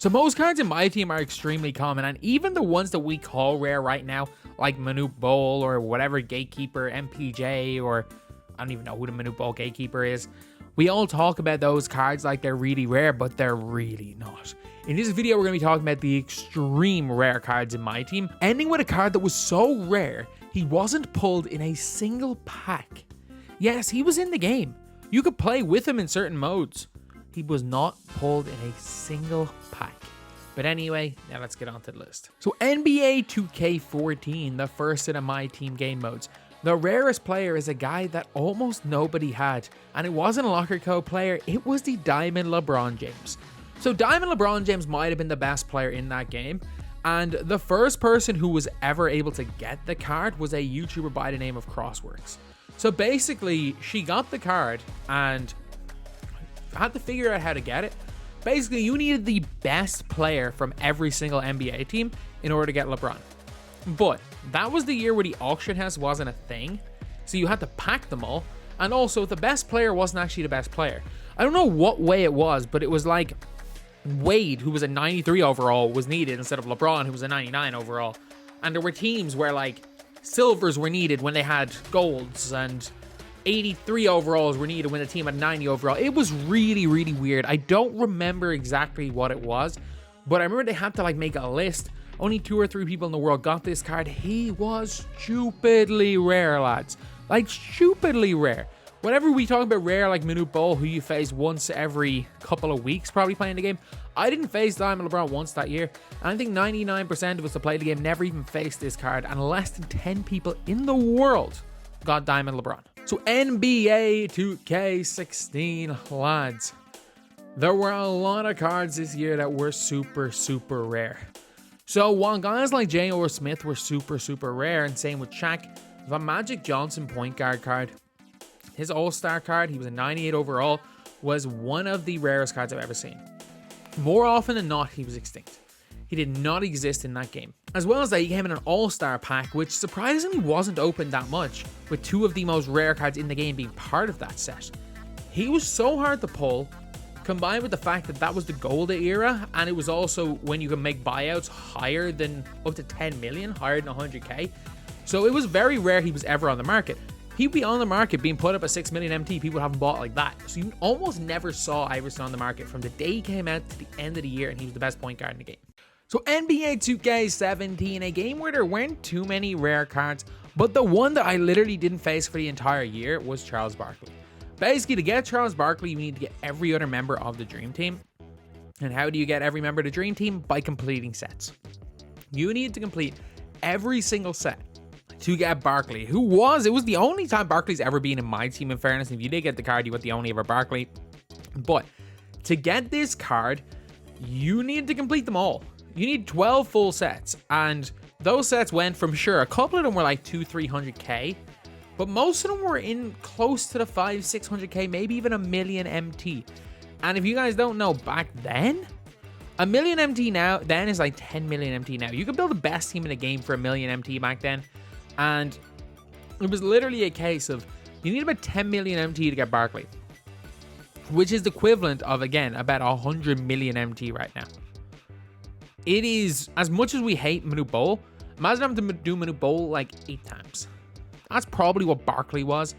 So most cards in my team are extremely common, and even the ones that we call rare right now, like Manute Bowl or whatever Gatekeeper, MPJ, or I don't even know who the Manute Bowl Gatekeeper is. We all talk about those cards like they're really rare, but they're really not. In this video, we're going to be talking about the extreme rare cards in my team, ending with a card that was so rare, he wasn't pulled in a single pack. Yes, he was in the game. You could play with him in certain modes. He was not pulled in a single pack. But anyway, now let's get on to the list. So NBA 2K14, the first in the MyTEAM game modes. The rarest player is a guy that almost nobody had. And it wasn't a locker code player, it was the Diamond LeBron James. So Diamond LeBron James might have been the best player in that game. And the first person who was ever able to get the card was a YouTuber by the name of Crossworks. So basically, she got the card and had to figure out how to get it. Basically, you needed the best player from every single NBA team in order to get LeBron. But that was the year where the auction house wasn't a thing, so you had to pack them all. And also, the best player wasn't actually the best player. I don't know what way it was, but it was like Wade, who was a 93 overall, was needed instead of LeBron, who was a 99 overall. And there were teams where like silvers were needed when they had golds, and 83 overalls were needed when the team had 90 overall. It was really, really weird. I don't remember exactly what it was, but I remember they had to like make a list. Only 2 or 3 people in the world got this card. He was stupidly rare, lads. Like stupidly rare. Whenever we talk about rare, like Manute Bowl, who you face once every couple of weeks probably playing the game, I didn't face Diamond LeBron once that year. And I think 99% of us that played the game never even faced this card, and less than 10 people in the world got Diamond LeBron. So NBA 2K16, lads. There were a lot of cards this year that were super, super rare. So while guys like J.R. Smith were super, super rare, and same with Shaq, the Magic Johnson point guard card, his all-star card, he was a 98 overall, was one of the rarest cards I've ever seen. More often than not, he was extinct. He did not exist in that game. As well as that, he came in an all-star pack, which surprisingly wasn't opened that much, with 2 of the most rare cards in the game being part of that set. He was so hard to pull, combined with the fact that that was the Golden era, and it was also when you could make buyouts higher than up to 10 million, higher than 100k. So it was very rare he was ever on the market. He'd be on the market being put up at 6 million MT, people haven't bought like that. So you almost never saw Iverson on the market from the day he came out to the end of the year, and he was the best point guard in the game. So NBA 2K17, a game where there weren't too many rare cards, but the one that I literally didn't face for the entire year was Charles Barkley. Basically, to get Charles Barkley, you need to get every other member of the Dream Team. And how do you get every member of the Dream Team? By completing sets. You need to complete every single set to get Barkley, it was the only time Barkley's ever been in my team, in fairness. If you did get the card, you got the only ever Barkley. But to get this card, you need to complete them all. You need 12 full sets, and those sets went from, sure, a couple of them were like 200-300k, but most of them were in close to the 500-600k, maybe even a million MT. And if you guys don't know, back then, a million MT now, then is like 10 million MT now. You could build the best team in the game for a million MT back then, and it was literally a case of, you need about 10 million MT to get Barkley, which is the equivalent of, again, about 100 million MT right now. It is, as much as we hate Manute Bowl, imagine having to do Manute Bowl like 8 times. That's probably what Barkley was.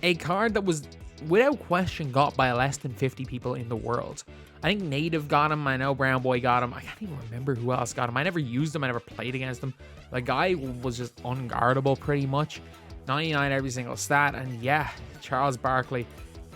A card that was, without question, got by less than 50 people in the world. I think Native got him. I know Brown Boy got him. I can't even remember who else got him. I never used him. I never played against him. The guy was just unguardable pretty much. 99 every single stat. And yeah, Charles Barkley,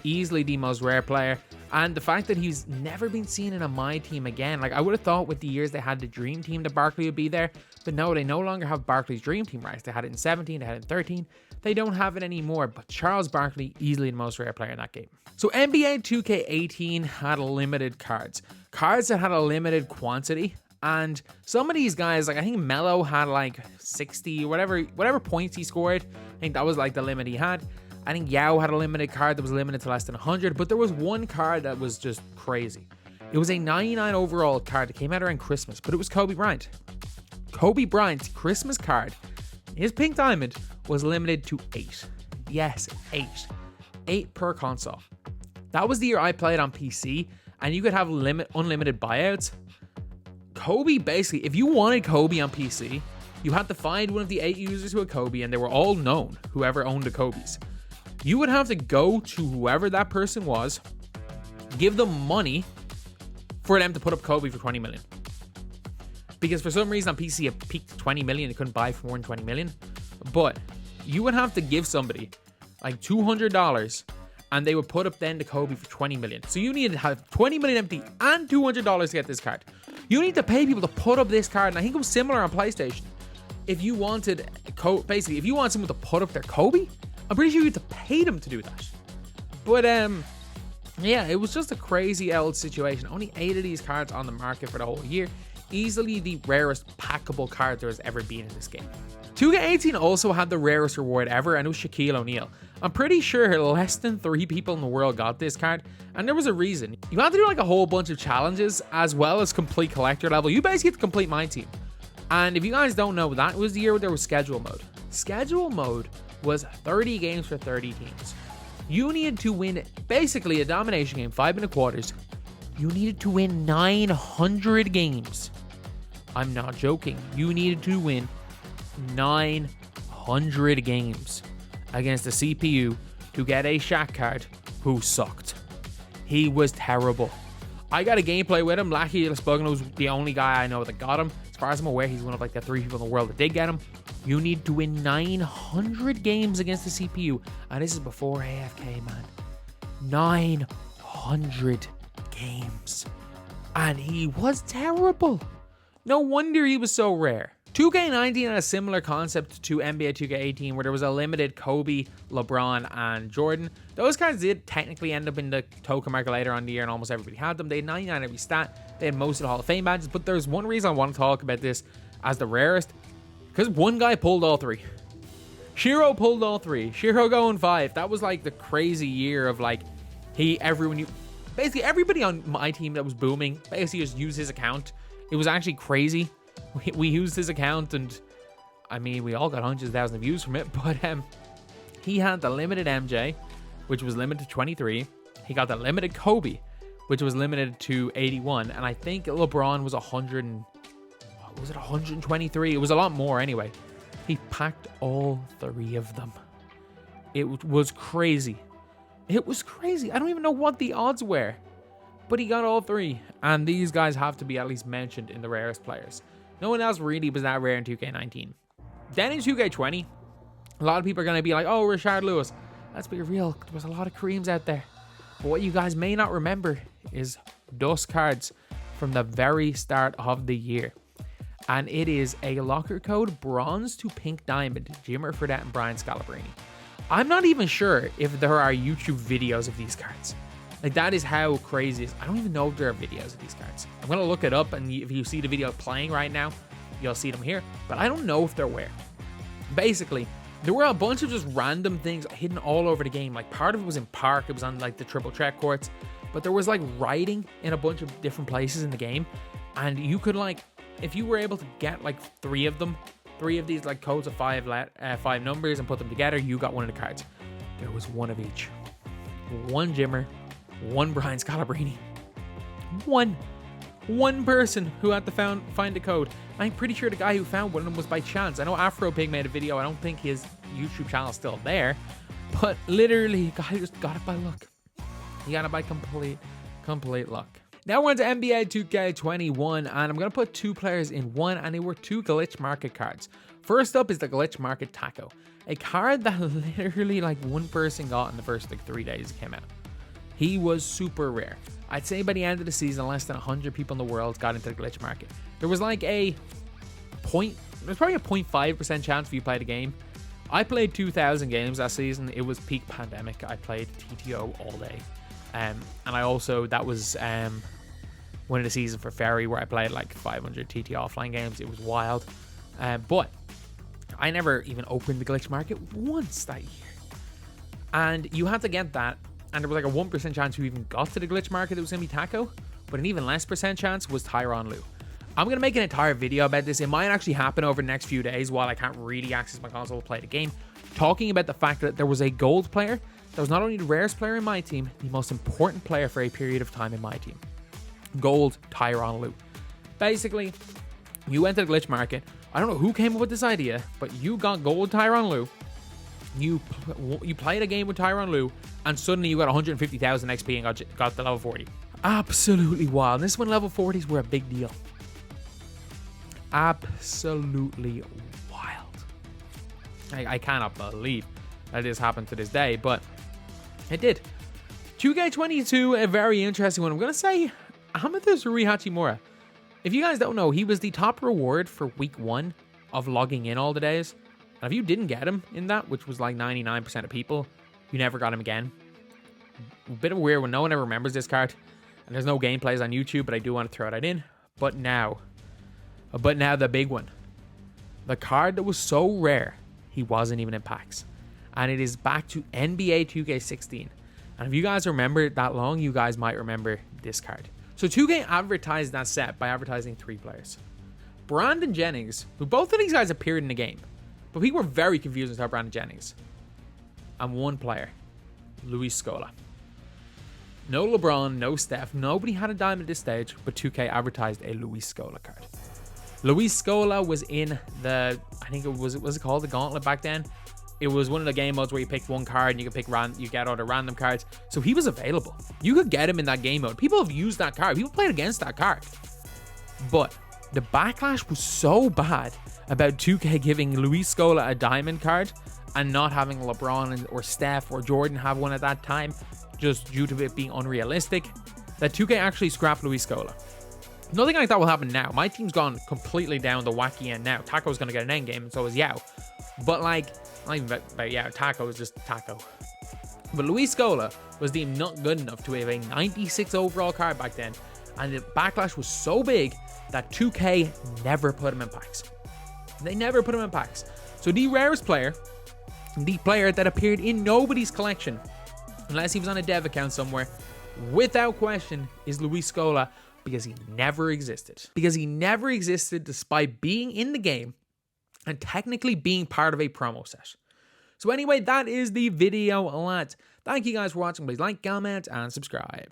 easily the most rare player. And the fact that he's never been seen in a My Team again. Like, I would have thought with the years they had the Dream Team that Barkley would be there. But no, they no longer have Barkley's Dream Team rights. They had it in 17, they had it in 13. They don't have it anymore. But Charles Barkley, easily the most rare player in that game. So NBA 2K18 had limited cards. Cards that had a limited quantity. And some of these guys, like I think Melo had like 60, whatever points he scored. I think that was like the limit he had. I think Yao had a limited card that was limited to less than 100, but there was one card that was just crazy. It was a 99 overall card that came out around Christmas, but it was Kobe Bryant. Kobe Bryant's Christmas card, his pink diamond, was limited to 8. Yes, 8. 8 per console. That was the year I played on PC, and you could have unlimited buyouts. Kobe, basically, if you wanted Kobe on PC, you had to find one of the 8 users who had Kobe, and they were all known, whoever owned the Kobe's. You would have to go to whoever that person was, give them money for them to put up Kobe for 20 million. Because for some reason on PC it peaked 20 million, it couldn't buy for more than 20 million. But you would have to give somebody like $200 and they would put up then the Kobe for 20 million. So you need to have 20 million empty and $200 to get this card. You need to pay people to put up this card, and I think it was similar on PlayStation. If you wanted, basically, if you want someone to put up their Kobe, I'm pretty sure you have to pay them to do that. But yeah, it was just a crazy old situation. Only 8 of these cards on the market for the whole year. Easily the rarest packable card there has ever been in this game. 2K18 also had the rarest reward ever, and it was Shaquille O'Neal. I'm pretty sure less than 3 people in the world got this card, and there was a reason. You had to do like a whole bunch of challenges as well as complete collector level. You basically have to complete MyTEAM. And if you guys don't know, that was the year where there was schedule mode. Schedule mode was 30 games for 30 teams. You needed to win basically a domination game, 5-minute quarters. You needed to win 900 games. I'm not joking. You needed to win 900 games against the CPU to get a Shaq card who sucked. He was terrible. I got a gameplay with him. Lucky Spugno was the only guy I know that got him. As far as I'm aware, he's one of like the 3 people in the world that did get him. You need to win 900 games against the CPU. And this is before AFK, man. 900 games. And he was terrible. No wonder he was so rare. 2K19 had a similar concept to NBA 2K18 where there was a limited Kobe, LeBron, and Jordan. Those cards did technically end up in the token market later on in the year, and almost everybody had them. They had 99 every stat. They had most of the Hall of Fame badges, but there's one reason I want to talk about this as the rarest, because one guy pulled all 3. Shiro pulled all 3. Shiro going 5. That was like the crazy year of like, basically everybody on my team that was booming basically just used his account. It was actually crazy. We used his account, and I mean, we all got hundreds of thousands of views from it, but he had the limited MJ, which was limited to 23. He got the limited Kobe, which was limited to 81, and I think LeBron was 123? It was a lot more anyway. He packed all 3 of them. It was crazy. It was crazy. I don't even know what the odds were, but he got all 3, and these guys have to be at least mentioned in the rarest players. No one else really was that rare in 2K19. Then in 2K20, a lot of people are going to be like, oh, Rashard Lewis. Let's be real, there was a lot of creams out there. But what you guys may not remember is dust cards from the very start of the year. And it is a locker code bronze to pink diamond, Jimmer Fredette and Brian Scalabrine. I'm not even sure if there are YouTube videos of these cards. Like, that is how crazy it is. I don't even know if there are videos of these cards. I'm going to look it up, and if you see the video playing right now, you'll see them here. But I don't know if they're where. Basically, there were a bunch of just random things hidden all over the game. Like, part of it was in park. It was on, like, the triple check courts. But there was, like, writing in a bunch of different places in the game. And you could, like, if you were able to get, like, 3 of them, 3 of these, like, codes of 5 numbers and put them together, you got one of the cards. There was one of each. 1 Jimmer, 1 Brian Scalabrine. One person who had to find a code. I'm pretty sure the guy who found one of them was by chance. I know Afro Pig made a video. I don't think his YouTube channel is still there, but literally, the guy just got it by luck. He got it by complete luck. Now we're on to NBA 2K21, and I'm going to put 2 players in one, and they were 2 glitch market cards. First up is the glitch market Taco, a card that literally like 1 person got in the first like 3 days it came out. He was super rare. I'd say by the end of the season, less than 100 people in the world got into the glitch market. There was like there's probably a 0.5% chance if you played a game. I played 2,000 games last season. It was peak pandemic. I played TTO all day. And I also, that was one of the seasons for Ferry where I played like 500 TT offline games. It was wild. But I never even opened the glitch market once that year. And you had to get that. And there was like a 1% chance you even got to the glitch market it was going to be Taco. But an even less percent chance was Tyronn Lue. I'm going to make an entire video about this. It might actually happen over the next few days while I can't really access my console to play the game. Talking about the fact that there was a gold player that was not only the rarest player in my team, the most important player for a period of time in my team. Gold Tyronn Lue. Basically, you went to the glitch market. I don't know who came up with this idea, but you got gold Tyron Lue. You played a game with Tyron Lue, and suddenly you got 150,000 XP and got the level 40. Absolutely wild. This is when level 40s were a big deal. Absolutely wild. I cannot believe that this happened to this day, but it did. 2K22, a very interesting one. I'm going to say Amaterasu Hachimura. If you guys don't know, he was the top reward for week 1 of logging in all the days. And if you didn't get him in that, which was like 99% of people, you never got him again. A bit of a weird one. No one ever remembers this card. And there's no gameplays on YouTube, but I do want to throw that in. But now the big one. The card that was so rare, he wasn't even in packs. And it is back to NBA 2K16. And if you guys remember it that long, you guys might remember this card. So 2K advertised that set by advertising 3 players. Brandon Jennings, who both of these guys appeared in the game, but people were very confused about Brandon Jennings. And 1 player, Luis Scola. No LeBron, no Steph, nobody had a diamond at this stage, but 2K advertised a Luis Scola card. Luis Scola was in the, I think it was it called the Gauntlet back then? It was one of the game modes where you picked 1 card and you could pick you get other random cards. So he was available. You could get him in that game mode. People have used that card. People played against that card. But the backlash was so bad about 2K giving Luis Scola a diamond card and not having LeBron or Steph or Jordan have one at that time, just due to it being unrealistic, that 2K actually scrapped Luis Scola. Nothing like that will happen now. My team's gone completely down the wacky end now. Taco's going to get an end game, and so is Yao. But like, not even about Yao. Taco is just Taco. But Luis Scola was deemed not good enough to have a 96 overall card back then, and the backlash was so big that 2K never put him in packs. They never put him in packs. So the rarest player, the player that appeared in nobody's collection, unless he was on a dev account somewhere, without question, is Luis Scola, because he never existed. Because he never existed despite being in the game and technically being part of a promo set. So anyway, that is the video, lads. Thank you guys for watching. Please like, comment, and subscribe.